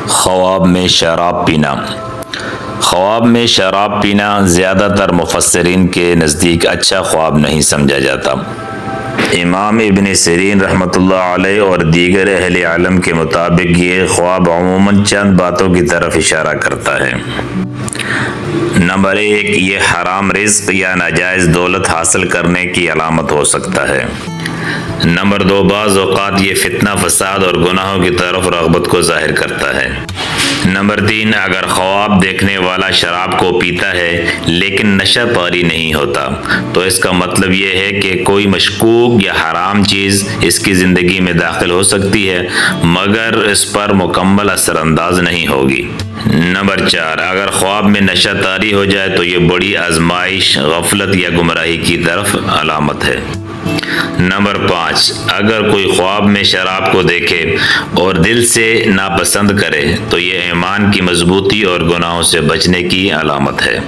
خواب میں شراب پینا۔ خواب میں شراب پینا زیادہ تر مفسرین کے نزدیک اچھا خواب نہیں سمجھا جاتا۔ امام ابن سیرین رحمۃ اللہ علیہ اور دیگر اہل علم کے مطابق یہ خواب عموماً چند باتوں کی طرف اشارہ کرتا ہے۔ نمبر 1، یہ حرام رزق یا ناجائز دولت حاصل کرنے کی علامت ہو سکتا ہے۔ نمبر 2، بعض اوقات یہ فتنہ فساد اور گناہوں کی طرف رغبت کو ظاہر کرتا ہے۔ نمبر 3، اگر خواب دیکھنے والا شراب کو پیتا ہے لیکن نشہ طاری نہیں ہوتا تو اس کا مطلب یہ ہے کہ کوئی مشکوک یا حرام چیز اس کی زندگی میں داخل ہو سکتی ہے مگر اس پر مکمل اثر انداز نہیں ہوگی۔ نمبر 4، اگر خواب میں نشہ طاری ہو جائے تو یہ بڑی آزمائش، غفلت یا گمراہی کی طرف علامت ہے۔ نمبر 5، اگر کوئی خواب میں شراب کو دیکھے اور دل سے ناپسند کرے تو یہ ایمان کی مضبوطی اور گناہوں سے بچنے کی علامت ہے۔